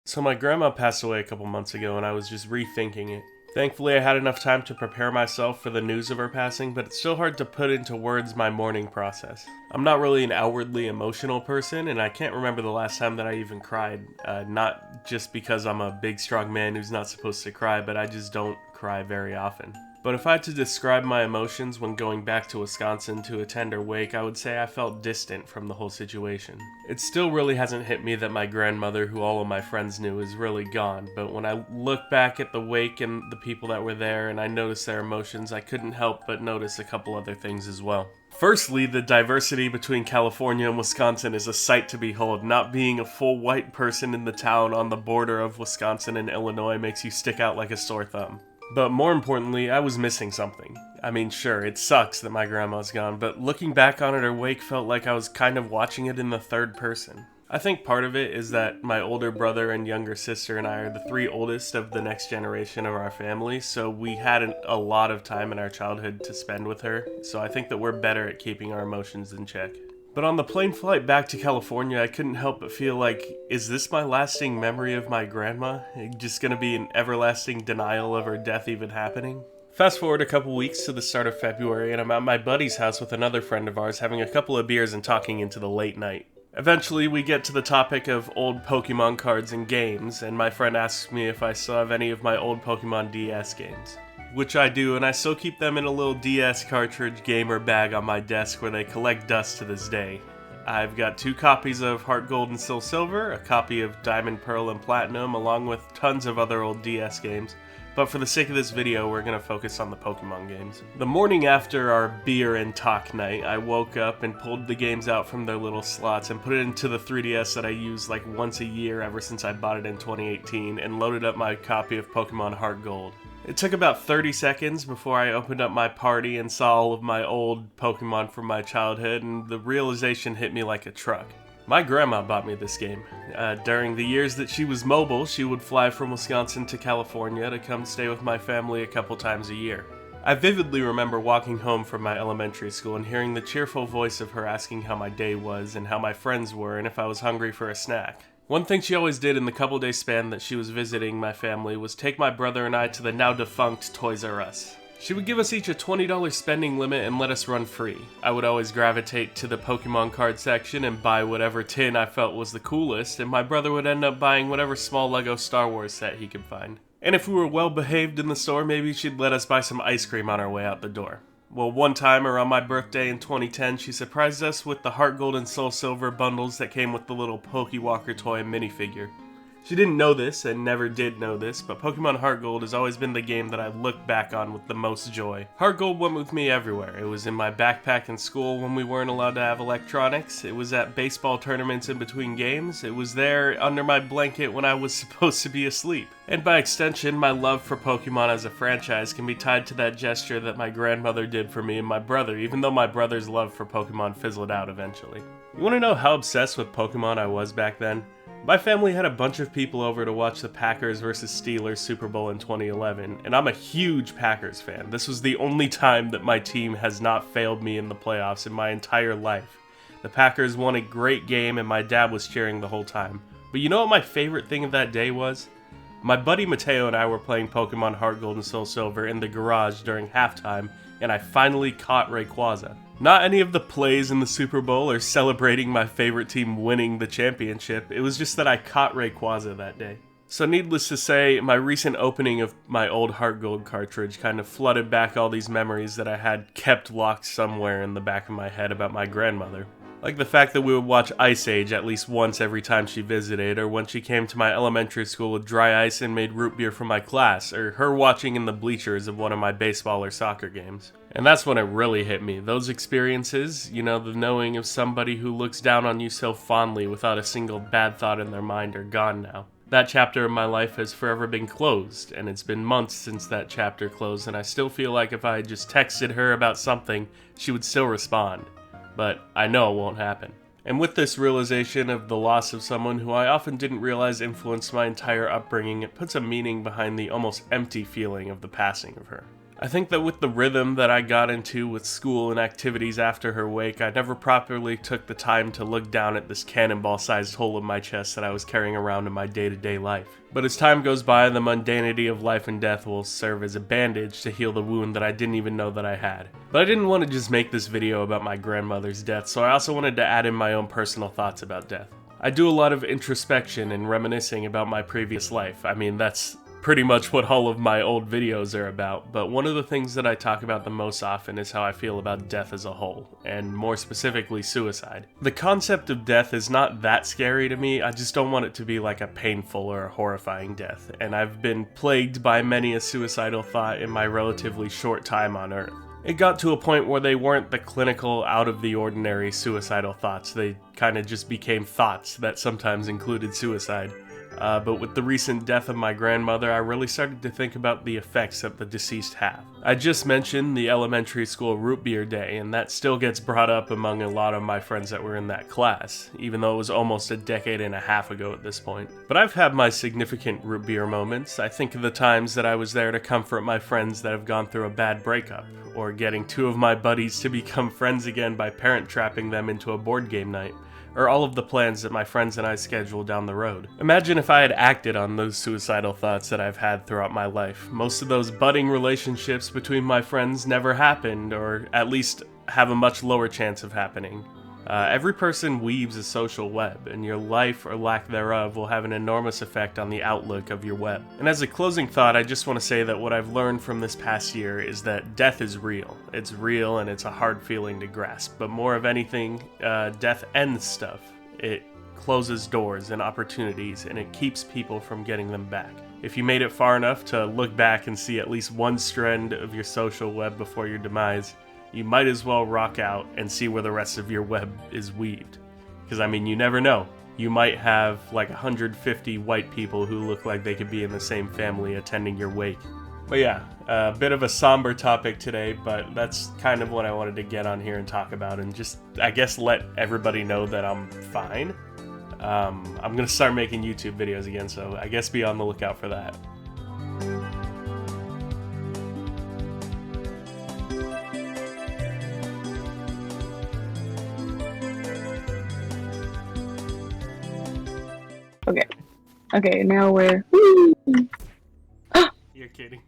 So my grandma passed away a couple months ago and I was just rethinking it. Thankfully I had enough time to prepare myself for the news of her passing, but it's still hard to put into words my mourning process. I'm not really an outwardly emotional person and I can't remember the last time that I even cried. Not just because I'm a big strong man who's not supposed to cry, but I just don't cry very often. But if I had to describe my emotions when going back to Wisconsin to attend her wake, I would say I felt distant from the whole situation. It still really hasn't hit me that my grandmother, who all of my friends knew, is really gone, but when I look back at the wake and the people that were there and I noticed their emotions, I couldn't help but notice a couple other things as well. Firstly, the diversity between California and Wisconsin is a sight to behold. Not being a full white person in the town on the border of Wisconsin and Illinois makes you stick out like a sore thumb. But more importantly, I was missing something. I mean, sure, it sucks that my grandma's gone, but looking back on it, her wake felt like I was kind of watching it in the third person. I think part of it is that my older brother and younger sister and I are the three oldest of the next generation of our family, so we had a lot of time in our childhood to spend with her, so I think that we're better at keeping our emotions in check. But on the plane flight back to California, I couldn't help but feel like, is this my lasting memory of my grandma? Just gonna be an everlasting denial of her death even happening? Fast forward a couple weeks to the start of February, and I'm at my buddy's house with another friend of ours having a couple of beers and talking into the late night. Eventually, we get to the topic of old Pokemon cards and games, and my friend asks me if I still have any of my old Pokemon DS games. Which I do, and I still keep them in a little DS cartridge gamer bag on my desk where they collect dust to this day. I've got 2 copies of Heartgold and Soulsilver, a copy of Diamond, Pearl, and Platinum, along with tons of other old DS games. But for the sake of this video, we're going to focus on the Pokemon games. The morning after our beer and talk night, I woke up and pulled the games out from their little slots and put it into the 3DS that I use like once a year ever since I bought it in 2018 and loaded up my copy of Pokémon Heartgold. It took about 30 seconds before I opened up my party and saw all of my old Pokemon from my childhood, and the realization hit me like a truck. My grandma bought me this game. During the years that she was mobile, she would fly from Wisconsin to California to come stay with my family a couple times a year. I vividly remember walking home from my elementary school and hearing the cheerful voice of her asking how my day was and how my friends were and if I was hungry for a snack. One thing she always did in the couple day span that she was visiting my family was take my brother and I to the now defunct Toys R Us. She would give us each a $20 spending limit and let us run free. I would always gravitate to the Pokemon card section and buy whatever tin I felt was the coolest, and my brother would end up buying whatever small Lego Star Wars set he could find. And if we were well behaved in the store, maybe she'd let us buy some ice cream on our way out the door. Well, one time around my birthday in 2010, she surprised us with the Heartgold and Soulsilver bundles that came with the little Pokewalker toy minifigure. She didn't know this, and never did know this, but Pokemon Heartgold has always been the game that I look back on with the most joy. Heartgold went with me everywhere. It was in my backpack in school when we weren't allowed to have electronics. It was at baseball tournaments in between games. It was there under my blanket when I was supposed to be asleep. And by extension, my love for Pokemon as a franchise can be tied to that gesture that my grandmother did for me and my brother, even though my brother's love for Pokemon fizzled out eventually. You want to know how obsessed with Pokemon I was back then? My family had a bunch of people over to watch the Packers vs. Steelers Super Bowl in 2011, and I'm a huge Packers fan. This was the only time that my team has not failed me in the playoffs in my entire life. The Packers won a great game and my dad was cheering the whole time. But you know what my favorite thing of that day was? My buddy Mateo and I were playing Pokemon Heartgold and Soulsilver in the garage during halftime, and I finally caught Rayquaza. Not any of the plays in the Super Bowl or celebrating my favorite team winning the championship, it was just that I caught Rayquaza that day. So needless to say, my recent opening of my old Heartgold cartridge kind of flooded back all these memories that I had kept locked somewhere in the back of my head about my grandmother. Like the fact that we would watch Ice Age at least once every time she visited, or when she came to my elementary school with dry ice and made root beer for my class, or her watching in the bleachers of one of my baseball or soccer games. And that's when it really hit me. Those experiences, you know, the knowing of somebody who looks down on you so fondly without a single bad thought in their mind are gone now. That chapter of my life has forever been closed, and it's been months since that chapter closed, and I still feel like if I had just texted her about something, she would still respond. But I know it won't happen. And with this realization of the loss of someone who I often didn't realize influenced my entire upbringing, it puts a meaning behind the almost empty feeling of the passing of her. I think that with the rhythm that I got into with school and activities after her wake, I never properly took the time to look down at this cannonball-sized hole in my chest that I was carrying around in my day-to-day life. But as time goes by, the mundanity of life and death will serve as a bandage to heal the wound that I didn't even know that I had. But I didn't want to just make this video about my grandmother's death, so I also wanted to add in my own personal thoughts about death. I do a lot of introspection and reminiscing about my previous life. I mean, that's pretty much what all of my old videos are about, but one of the things that I talk about the most often is how I feel about death as a whole, and more specifically suicide. The concept of death is not that scary to me, I just don't want it to be like a painful or a horrifying death, and I've been plagued by many a suicidal thought in my relatively short time on Earth. It got to a point where they weren't the clinical, out-of-the-ordinary suicidal thoughts, they kinda just became thoughts that sometimes included suicide. But with the recent death of my grandmother, I really started to think about the effects that the deceased have. I just mentioned the elementary school root beer day, and that still gets brought up among a lot of my friends that were in that class, even though it was almost a decade and a half ago at this point. But I've had my significant root beer moments. I think of the times that I was there to comfort my friends that have gone through a bad breakup, or getting two of my buddies to become friends again by parent-trapping them into a board game night, or all of the plans that my friends and I scheduled down the road. Imagine if I had acted on those suicidal thoughts that I've had throughout my life. Most of those budding relationships between my friends never happened, or at least have a much lower chance of happening. Every person weaves a social web, and your life or lack thereof will have an enormous effect on the outlook of your web. And as a closing thought, I just want to say that what I've learned from this past year is that death is real. It's real and it's a hard feeling to grasp, but more of anything, death ends stuff. It closes doors and opportunities, and it keeps people from getting them back. If you made it far enough to look back and see at least one strand of your social web before your demise, you might as well rock out and see where the rest of your web is weaved. Because, I mean, you never know. You might have like 150 white people who look like they could be in the same family attending your wake. But yeah, a bit of a somber topic today, but that's kind of what I wanted to get on here and talk about, and just, I guess, let everybody know that I'm fine. I'm gonna start making YouTube videos again, so I guess be on the lookout for that. Okay, now we're... You're kidding.